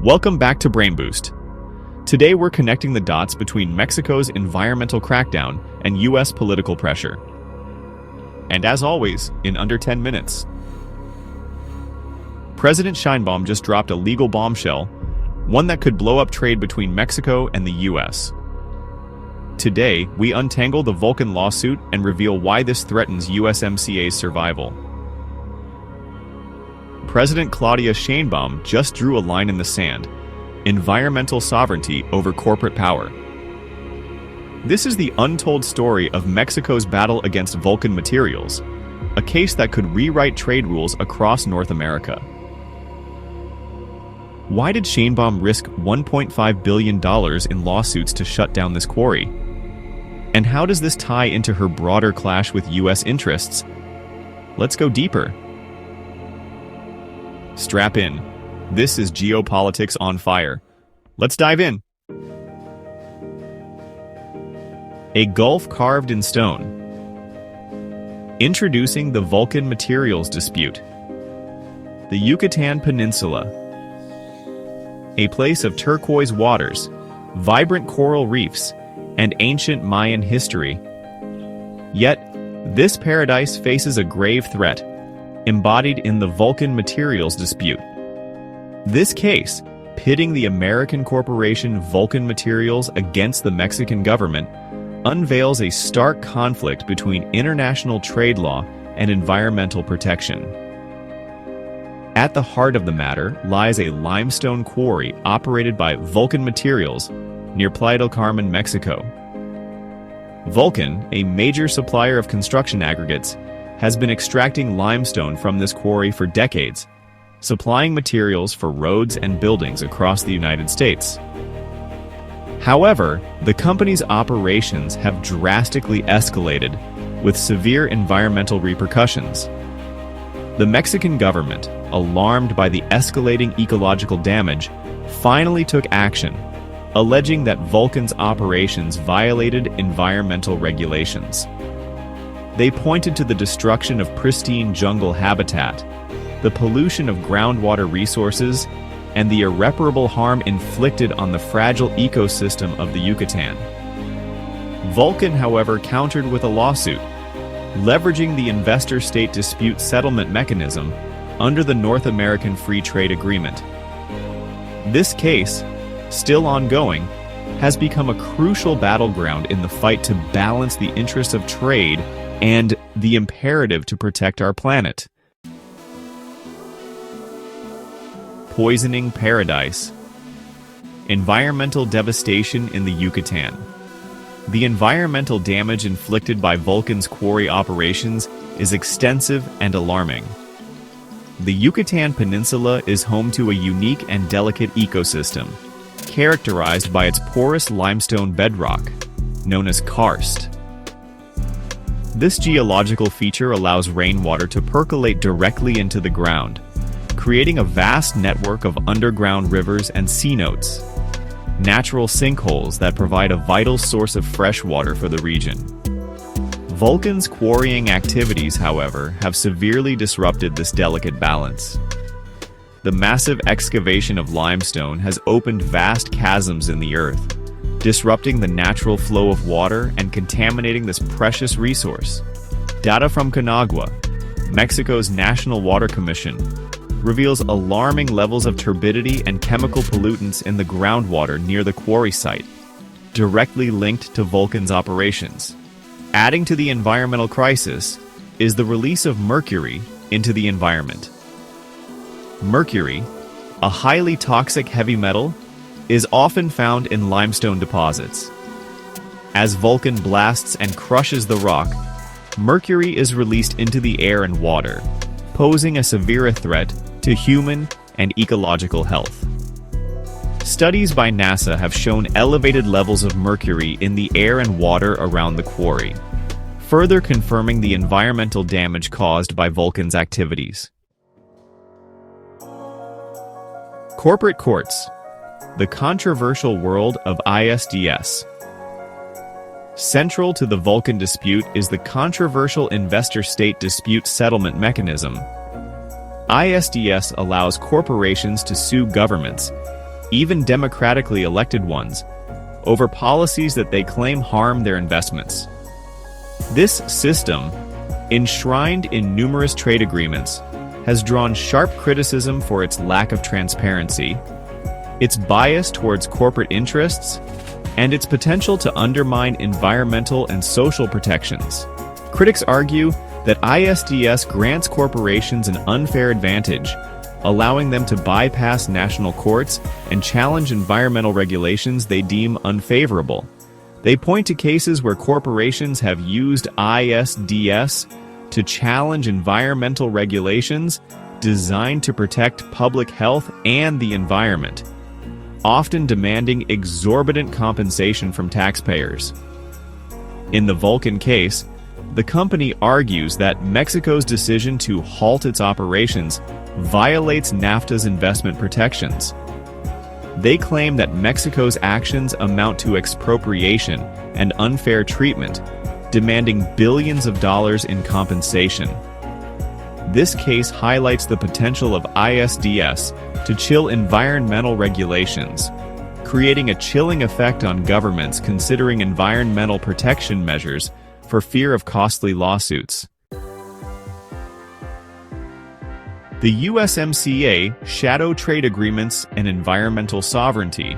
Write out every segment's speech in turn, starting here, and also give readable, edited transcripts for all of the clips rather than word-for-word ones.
Welcome back to Brain Boost. Today we're connecting the dots between Mexico's environmental crackdown and US political pressure. And as always, in under 10 minutes. President Sheinbaum just dropped a legal bombshell, one that could blow up trade between Mexico and the US. Today, we untangle the Vulcan lawsuit and reveal why this threatens USMCA's survival. President Claudia Sheinbaum just drew a line in the sand: environmental sovereignty over corporate power. This is the untold story of Mexico's battle against Vulcan materials, a case that could rewrite trade rules across North America. Why did Sheinbaum risk $1.5 billion in lawsuits to shut down this quarry? And how does this tie into her broader clash with US interests? Let's go deeper. Strap in. This is geopolitics on fire. Let's dive in. A gulf carved in stone. Introducing the Vulcan materials dispute. The Yucatan Peninsula. A place of turquoise waters, vibrant coral reefs, and ancient Mayan history. Yet, this paradise faces a grave threat, embodied in the Vulcan materials dispute. This case, pitting the American corporation Vulcan Materials against the Mexican government, unveils a stark conflict between international trade law and environmental protection. At the heart of the matter lies a limestone quarry operated by Vulcan Materials near Playa del Carmen, Mexico. Vulcan, a major supplier of construction aggregates, has been extracting limestone from this quarry for decades, supplying materials for roads and buildings across the United States. However, the company's operations have drastically escalated, with severe environmental repercussions. The Mexican government, alarmed by the escalating ecological damage, finally took action, alleging that Vulcan's operations violated environmental regulations. They pointed to the destruction of pristine jungle habitat, the pollution of groundwater resources, and the irreparable harm inflicted on the fragile ecosystem of the Yucatan. Vulcan, however, countered with a lawsuit, leveraging the investor-state dispute settlement mechanism under the North American Free Trade Agreement. This case, still ongoing, has become a crucial battleground in the fight to balance the interests of trade and the imperative to protect our planet. Poisoning paradise. Environmental devastation in the Yucatan. The environmental damage inflicted by Vulcan's quarry operations is extensive and alarming. The Yucatan Peninsula is home to a unique and delicate ecosystem, characterized by its porous limestone bedrock, known as karst. This geological feature allows rainwater to percolate directly into the ground, creating a vast network of underground rivers and cenotes, natural sinkholes that provide a vital source of fresh water for the region. Vulcan's quarrying activities, however, have severely disrupted this delicate balance. The massive excavation of limestone has opened vast chasms in the earth, disrupting the natural flow of water and contaminating this precious resource. Data from CONAGUA, Mexico's National Water Commission, reveals alarming levels of turbidity and chemical pollutants in the groundwater near the quarry site, directly linked to Vulcan's operations. Adding to the environmental crisis is the release of mercury into the environment. Mercury, a highly toxic heavy metal, is often found in limestone deposits. As Vulcan blasts and crushes the rock, mercury is released into the air and water, posing a severe threat to human and ecological health. Studies by NASA have shown elevated levels of mercury in the air and water around the quarry, further confirming the environmental damage caused by Vulcan's activities. Corporate courts. The controversial world of ISDS. Central to the Vulcan dispute is the controversial investor-state dispute settlement mechanism. ISDS allows corporations to sue governments, even democratically elected ones, over policies that they claim harm their investments. This system, enshrined in numerous trade agreements, has drawn sharp criticism for its lack of transparency, its bias towards corporate interests, and its potential to undermine environmental and social protections. Critics argue that ISDS grants corporations an unfair advantage, allowing them to bypass national courts and challenge environmental regulations they deem unfavorable. They point to cases where corporations have used ISDS to challenge environmental regulations designed to protect public health and the environment, often demanding exorbitant compensation from taxpayers. In the Vulcan case, the company argues that Mexico's decision to halt its operations violates NAFTA's investment protections. They claim that Mexico's actions amount to expropriation and unfair treatment, demanding billions of dollars in compensation. This case highlights the potential of ISDS to chill environmental regulations, creating a chilling effect on governments considering environmental protection measures for fear of costly lawsuits. The USMCA shadow trade agreements and environmental sovereignty.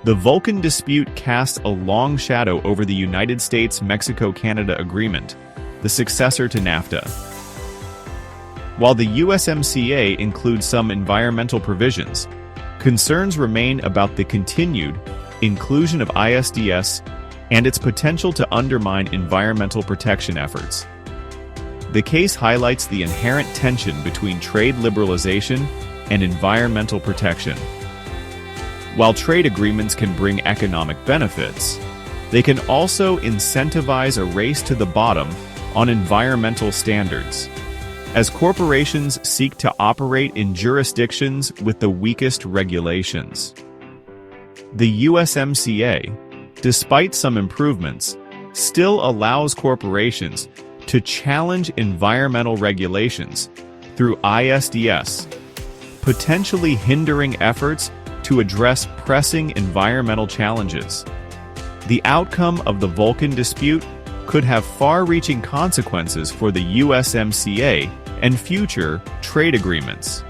The Vulcan dispute casts a long shadow over the United States-Mexico-Canada Agreement, the successor to NAFTA. While the USMCA includes some environmental provisions, concerns remain about the continued inclusion of ISDS and its potential to undermine environmental protection efforts. The case highlights the inherent tension between trade liberalization and environmental protection. While trade agreements can bring economic benefits, they can also incentivize a race to the bottom on environmental standards, as corporations seek to operate in jurisdictions with the weakest regulations. The USMCA, despite some improvements, still allows corporations to challenge environmental regulations through ISDS, potentially hindering efforts to address pressing environmental challenges. The outcome of the Vulcan dispute could have far-reaching consequences for the USMCA and future trade agreements.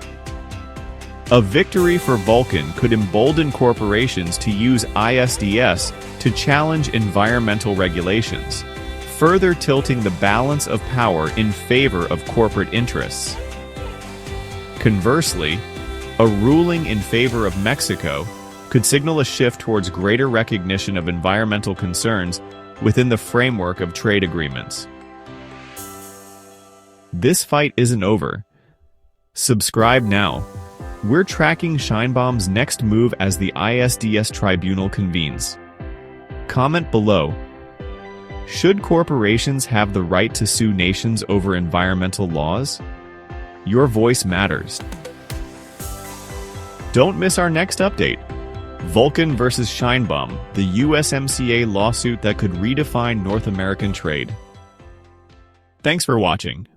A victory for Vulcan could embolden corporations to use ISDS to challenge environmental regulations, further tilting the balance of power in favor of corporate interests. Conversely, a ruling in favor of Mexico could signal a shift towards greater recognition of environmental concerns within the framework of trade agreements. This fight isn't over. Subscribe now. We're tracking Sheinbaum's next move as the ISDS tribunal convenes. Comment below. Should corporations have the right to sue nations over environmental laws? Your voice matters. Don't miss our next update. Vulcan versus Sheinbaum, the USMCA lawsuit that could redefine North American trade. Thanks for watching.